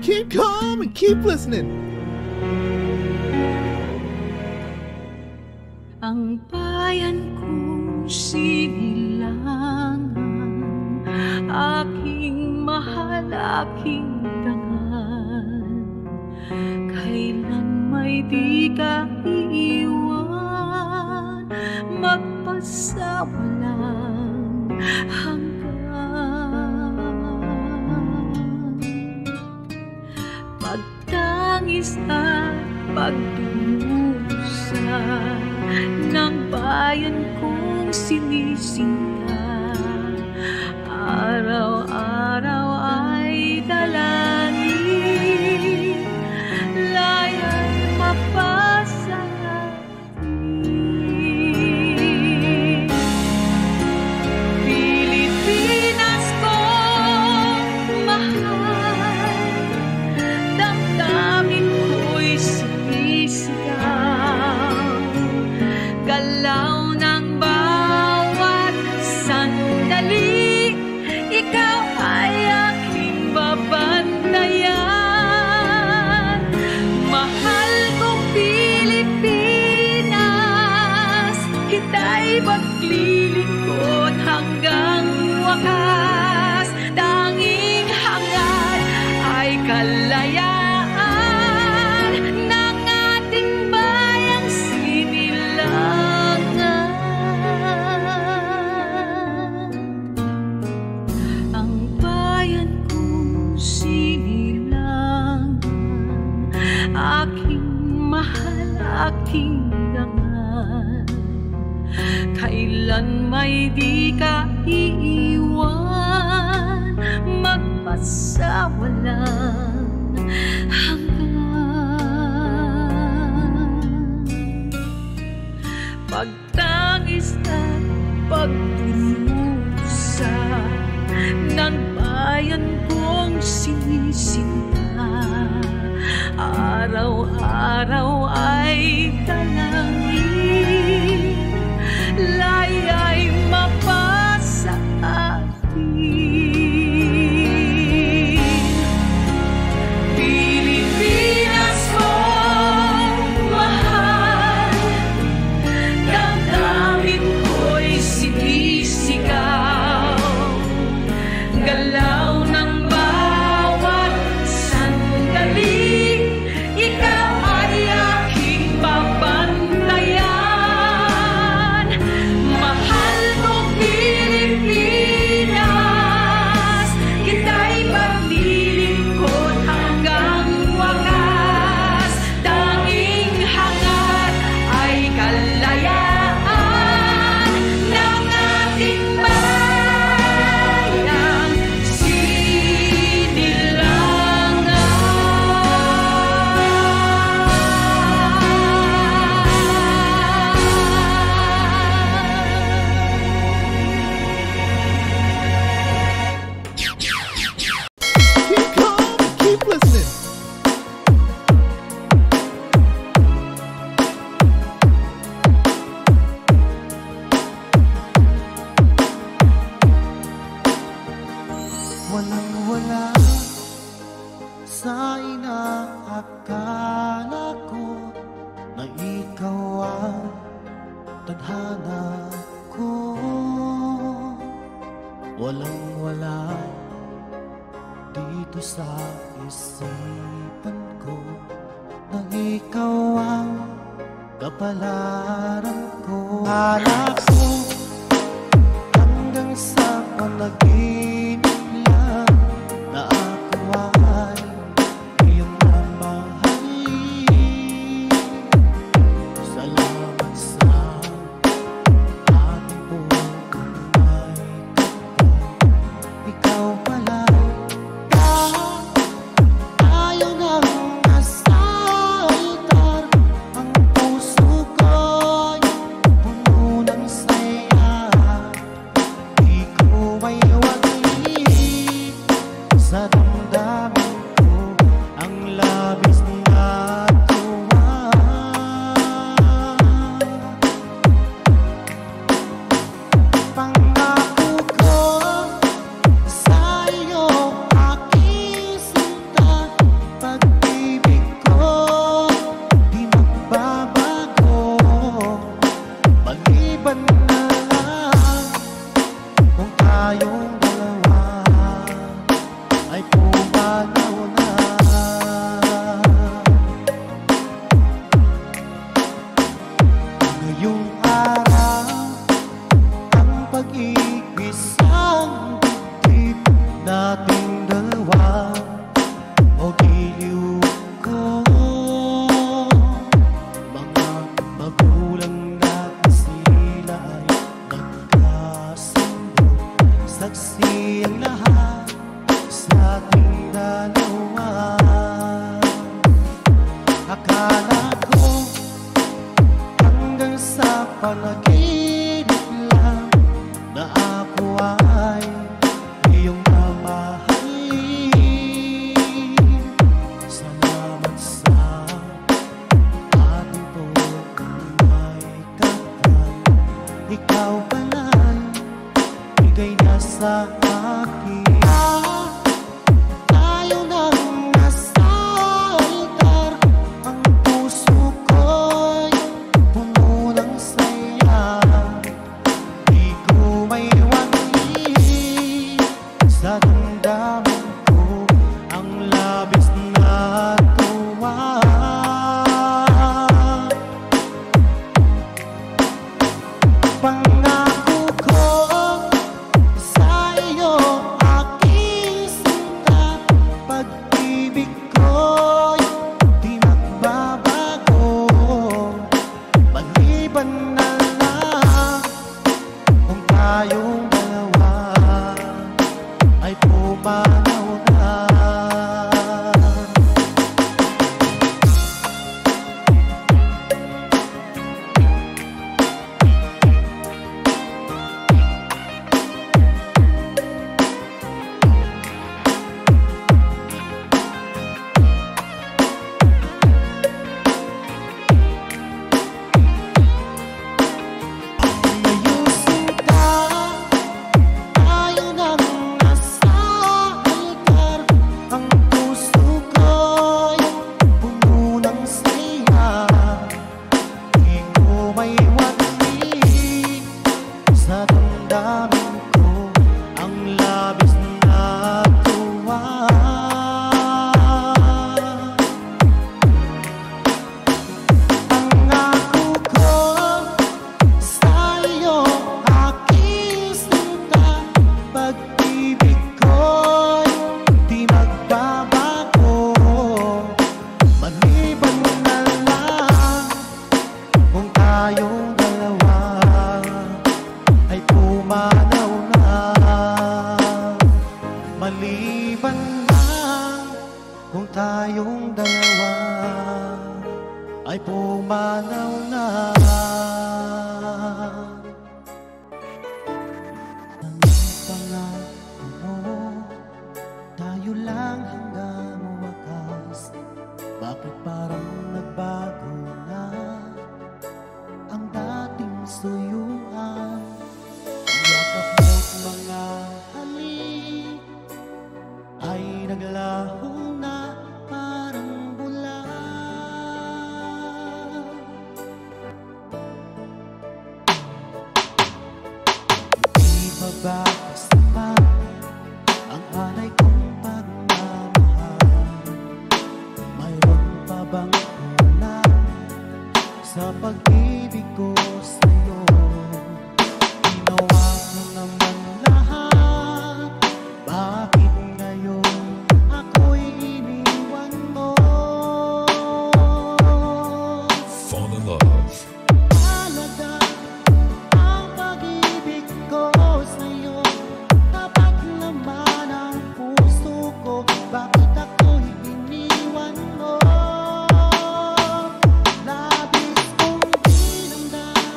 Keep calm and keep listening. Ang bayan kong sinilangan, aking mahal, aking dangal, kailan may di ka iiwan, magpasawalang hanggan. Pagtangis at pagdurusa ng bayan kong sinisinta, araw-araw ay dalangin, laya'y mapasa atin. Pilipinas kong mahal, damdamin ko'y sinisigaw, galaw ng bawat sandali, ikaw ay aking babantayan. Mahal kong Pilipinas, kita'y maglilingkod hanggang wakas. Tanging hangad ay kalayaan ng ating bayang sinilangan. Ang bayan kong sinilangan, aking mahal, aking dangal, kailan may di ka iiwan, magpasawalang hanggan. Pagtangis at pagdurusa ng bayan kong sinisinta, araw-araw ay dalangin, laya'y mapasa atin. Pilipinas kong mahal, damdamin ko'y sinisigaw, galaw ng bawat sandali, ikaw ay aking babantayan. Mahal kong Pilipinas, kita'y maglilingkod hanggang wakas. Tanging hangad ay kalayaan ng ating bayang sinilangan. Keep calm and keep listening. Walang-wala sa inaakala ko na ikaw ang tadhana ko. Walang-wala dito sa isipan ko na ikaw ang kapalaran ko. Anak ko hanggang sa panaginip lang na ako ay iyong mamahalin. Salamat sa ating buhay kapal. Ikaw pala ayaw nang masaltar. Ang puso ko'y puno ng saya. Di ko may iwan pumanaw na. Ngayong araw, ang pag-ibig isang dibdib nating dalawa o giliw ko. Mga magulang natin sila ay nagkasundo, saksi ang lahat sa ating dalawa. Akala ko hanggang sa panaginip lang na ako ay iyong mamahalin. Salamat sa ating pagmamay kakal. Ikaw pala'y bigay na sa akin. Tayo nang nasa altar, ang puso ko'y puno ng saya. Di ko maiwanan sa damdamin ko ang labis na tuwa. Pangako ko sa iyo, aking sinta, pag-ibig ko'y di magbabago. Maliban na lang kung tayong dalawa ay pumanaw na. Ngayong sinta, tayo nang nasa altar, ang puso ko'y puno ng saya. Di ko maiwanan sa damdamin ko ang labis na tuwa. Pangako ko sa iyo, aking sinta, pag-ibig ko'y di magbabago. Maliban na lang kung tayong dalawa ay pumanaw na. Maliban na kung tayong dalawa ay pumanaw na. Ang pangako mo, tayo lang hanggang wakas. Bakit parang nagbago na ang dating suyuan? Yakap mo't mga halik ay naglaho na parang bula. Di pa ba sapat ang alay kong pagmamahal? Mayroon pa bang kulang sa pag-ibig ko sa'yo? Ginawa ko naman lahat, bakit ngayon ako'y iniwan mo? Fall in love. Talaga ang pag-ibig ko sa'yo, tapat naman ang puso ko, bakit ako'y iniwan mo? Labis kong dinamdam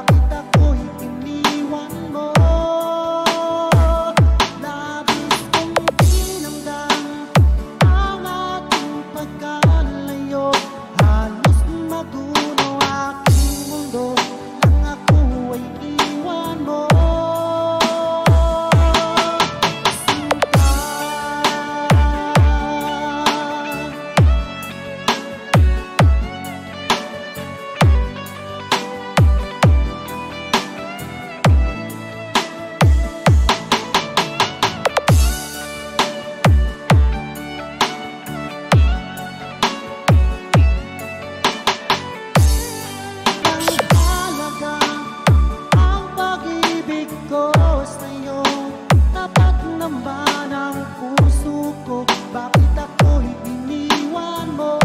bakit ako'y iniwan mo? Labis kong dinamdam ang ating pagkalayo. Halos magunaw aking mundo nang ako ay iwan mo. Bakit ako'y iniwan mo?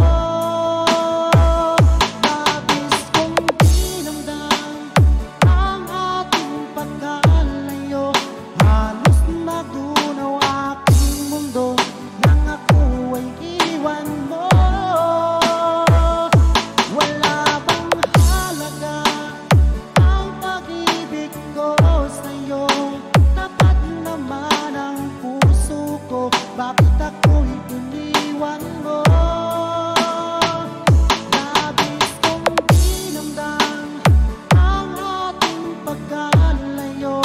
Labis kong dinamdam ang ating pagkalayo. Halos magunaw aking mundo nang ako ay iwan mo. Wala bang halaga ang pag-ibig ko sa'yo? Tapat naman ang puso ko. Bakit ako'y iniwan mo? Labis kong dinamdam ang ating pagkalayo.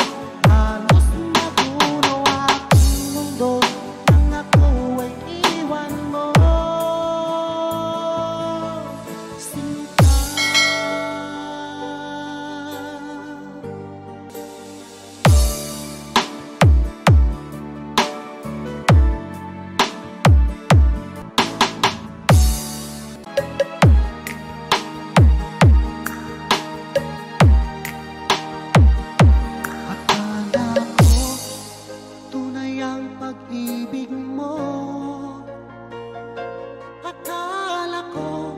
Halos magunaw aking mundo nang ako ay iwan mo. Sinta. Akala ko tunay ang pag-ibig mo. Akala ko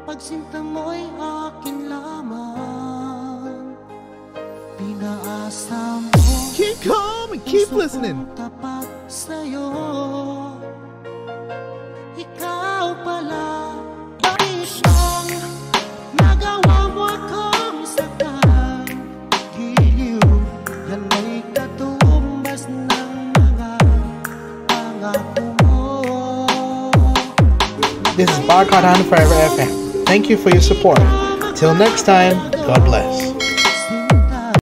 pagsinta mo'y akin lamang. Pinaasa mo Keep calm and keep puso listening. kong tapat sa'yo. Ikaw pala, bakit bang nagawa mo akong saktan? Giliw, yan ay katumbas ng mga pangako mo. This is Barcode on Forever FM. Thank you for your support. Till next time, God bless.